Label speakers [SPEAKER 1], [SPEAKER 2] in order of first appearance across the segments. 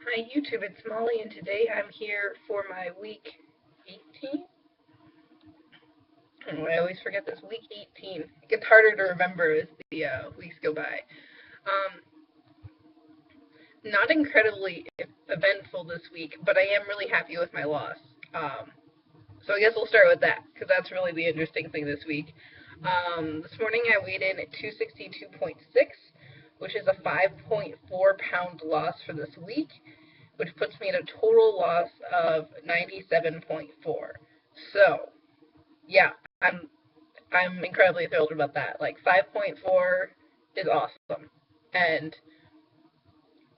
[SPEAKER 1] Hi YouTube, it's Molly, and today I'm here for my week 18. I always forget this, week 18. It gets harder to remember as the weeks go by. Um, Not incredibly eventful this week, but I am really happy with my loss. So I guess we'll start with that, because that's really the interesting thing this week. This morning I weighed in at 262.6, which is a 5.4 pound loss for this week, which puts me at a total loss of 97.4. So, yeah, I'm incredibly thrilled about that. Like 5.4 is awesome, and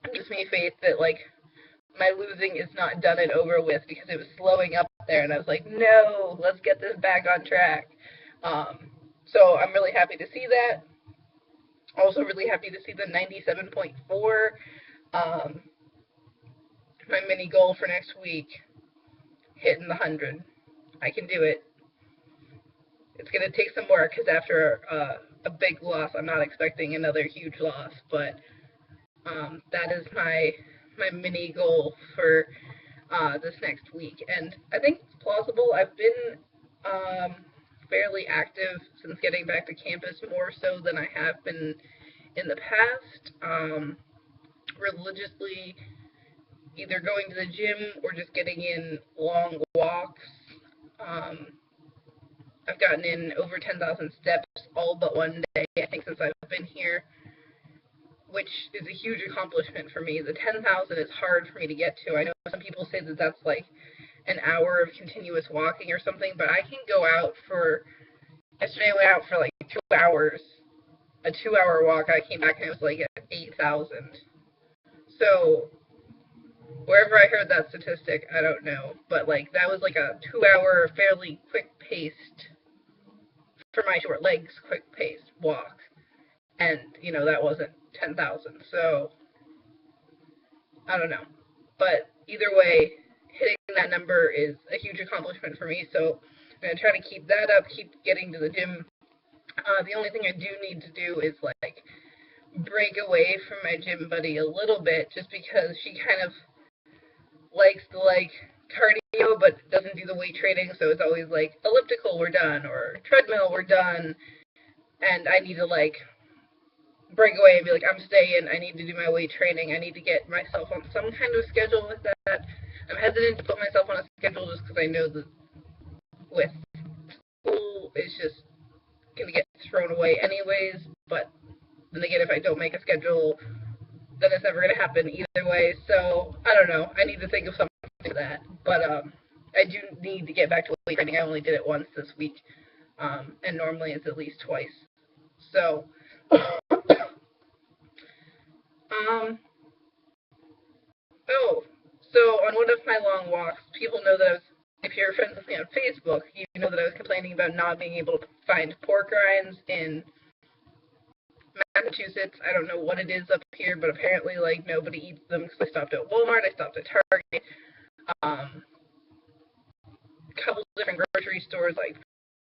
[SPEAKER 1] it gives me faith that like my losing is not done and over with, because it was slowing up there, and I was like, no, let's get this back on track. So I'm really happy to see that. Also, really happy to see the 97.4. Um, my mini goal for next week, hitting the 100. I can do it. It's going to take some work, because after a big loss, I'm not expecting another huge loss, but that is my mini goal for this next week. And I think it's plausible. I've been fairly active since getting back to campus, more so than I have been in the past, religiously, either going to the gym or just getting in long walks. Um, I've gotten in over 10,000 steps all but one day, I think, since I've been here, which is a huge accomplishment for me. The 10,000 is hard for me to get to. I know some people say that that's like an hour of continuous walking or something, but I can go out for, yesterday I went out for like 2 hours, a 2 hour walk. I came back and it was like at 8,000. So wherever I heard that statistic, I don't know, but like that was like a 2 hour, fairly quick paced, for my short legs, quick paced walk. And, that wasn't 10,000. So, I don't know. But either way, hitting that number is a huge accomplishment for me. So, I'm going to try to keep that up, keep getting to the gym. The only thing I do need to do is, like, break away from my gym buddy a little bit, just because she kind of likes the, like, cardio, but doesn't do the weight training. So it's always like, elliptical, we're done, or treadmill, we're done. And I need to, like, break away and be like, I'm staying, I need to do my weight training, I need to get myself on some kind of schedule with that. I'm hesitant to put myself on a schedule just because I know that with school, it's just going to get thrown away anyways, but then again, if I don't make a schedule, then it's never going to happen either way, so I don't know, I need to think of something for that, but I do need to get back to weight training. I only did it once this week, and normally it's at least twice, so um, oh, so on one of my long walks, people know that I was, if you're friends with me on Facebook, you know that I was complaining about not being able to find pork rinds in Massachusetts. I don't know what it is up here, but apparently, like, nobody eats them, because I stopped at Walmart, I stopped at Target, a couple different grocery stores, like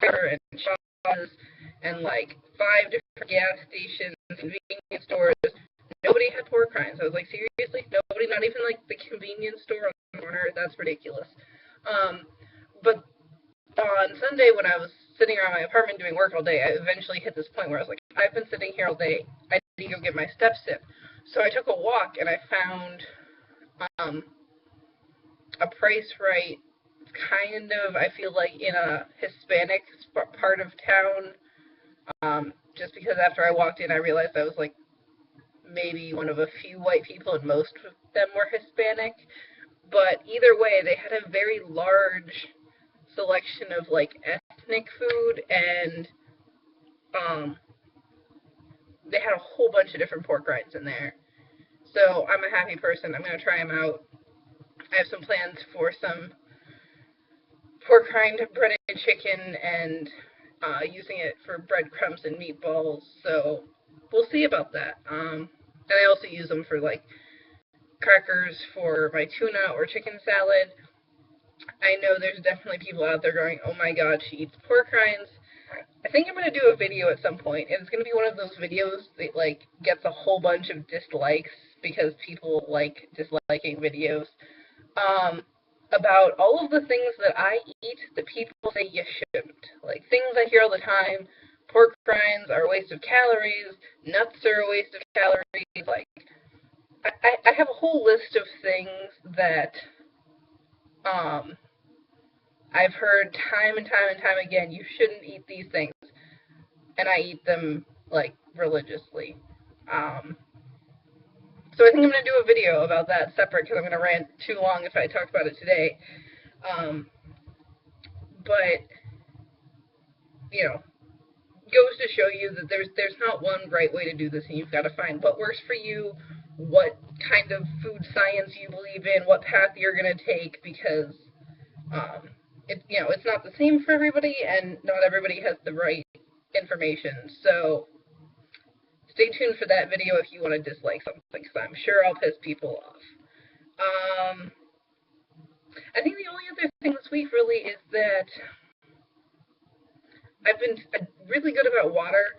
[SPEAKER 1] Kroger and Shaw's, and, like, 5 different gas stations, convenience stores. Nobody had pork rinds. I was like, seriously? Nobody? Not even, like, the convenience store on the corner? That's ridiculous. But on Sunday, when I was sitting around my apartment doing work all day, I eventually hit this point where I was like, I've been sitting here all day. I need to go get my steps in. So I took a walk, and I found a price right, kind of, I feel like, in a Hispanic part of town. Just because after I walked in, I realized I was like maybe one of a few white people, and most of them were Hispanic. But either way, they had a very large selection of like ethnic food, and they had a whole bunch of different pork rinds in there. So I'm a happy person. I'm going to try them out. I have some plans for some pork rind breaded chicken, and using it for breadcrumbs and meatballs. So we'll see about that. And I also use them for like crackers for my tuna or chicken salad. I know there's definitely people out there going, oh my god, she eats pork rinds. I think I'm going to do a video at some point, and it's going to be one of those videos that, like, gets a whole bunch of dislikes, because people like disliking videos, about all of the things that I eat that people say you shouldn't. Like, things I hear all the time: pork rinds are a waste of calories, nuts are a waste of calories. Like, I have a whole list of things that I've heard time and time and time again: you shouldn't eat these things, and I eat them, like, religiously. So I think I'm going to do a video about that separate, because I'm going to rant too long if I talk about it today. But, you know, goes to show you that there's not one right way to do this, and you've got to find what works for you, what kind of food science you believe in, what path you're going to take, because it's not the same for everybody, and not everybody has the right information. So stay tuned for that video if you want to dislike something, because I'm sure I'll piss people off. I think the only other thing this week really is that I've been really good about water.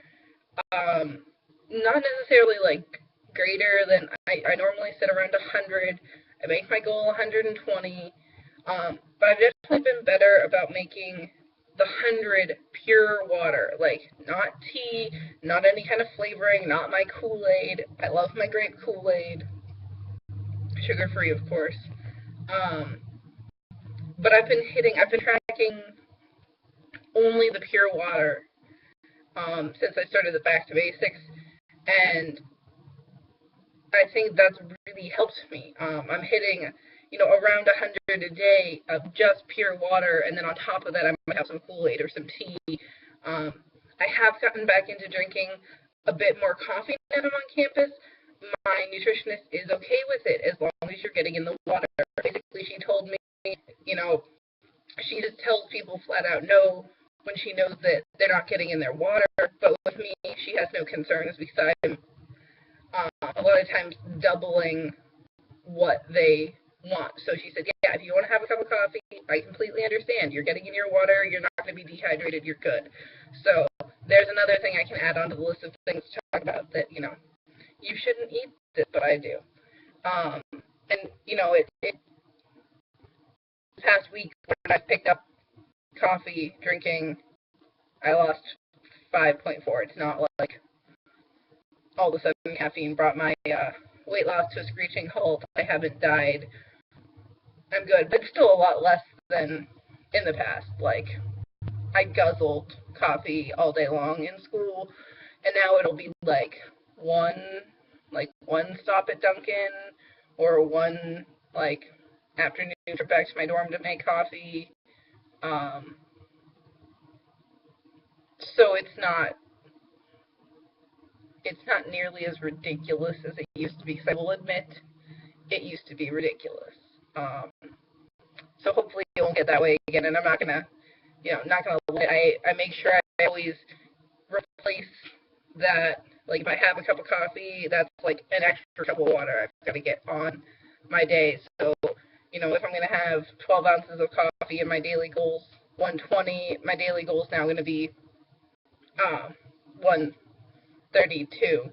[SPEAKER 1] Not necessarily like greater than I normally sit around 100. I make my goal 120. But I've definitely been better about making the 100 pure water, like not tea, not any kind of flavoring, not my Kool-Aid. I love my grape Kool-Aid, sugar-free, of course. But I've been tracking only the pure water since I started the Back to Basics, and I think that's really helped me. I'm hitting, around 100 a day of just pure water, and then on top of that, I might have some Kool-Aid or some tea. I have gotten back into drinking a bit more coffee now that I'm on campus. My nutritionist is okay with it as long as you're getting in the water. Basically, she told me, she just tells people flat out no when she knows that they're not getting in their water. But with me, she has no concerns because I'm a lot of times doubling what they want. So she said, yeah, if you want to have a cup of coffee, I completely understand. You're getting in your water. You're not going to be dehydrated. You're good. So there's another thing I can add onto the list of things to talk about that, you shouldn't eat this, but I do. And, it this past week when I picked up coffee drinking, I lost 5.4. It's not like all of a sudden caffeine brought my weight loss to a screeching halt. I haven't died. I'm good, but still a lot less than in the past. Like, I guzzled coffee all day long in school, and now it'll be like one stop at Dunkin', or one afternoon trip back to my dorm to make coffee. So it's not nearly as ridiculous as it used to be, because I will admit it used to be ridiculous. So hopefully it won't get that way again, and I'm not gonna I make sure I always replace that. Like, if I have a cup of coffee, that's like an extra cup of water I've got to get on my day. So, if I'm going to have 12 ounces of coffee and my daily goal's 120, my daily goal is now going to be 132.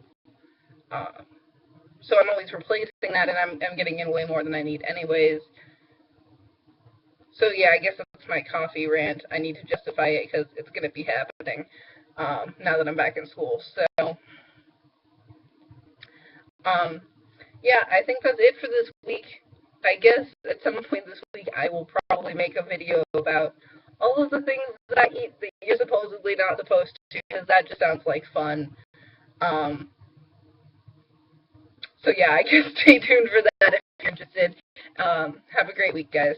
[SPEAKER 1] So I'm always replacing that, and I'm getting in way more than I need anyways. So yeah, I guess that's my coffee rant. I need to justify it because it's going to be happening now that I'm back in school. So, yeah, I think that's it for this week. I guess at some point this week I will probably make a video about all of the things that I eat that you're supposedly not supposed to, because that just sounds like fun. So yeah, I guess stay tuned for that if you're interested. Have a great week, guys.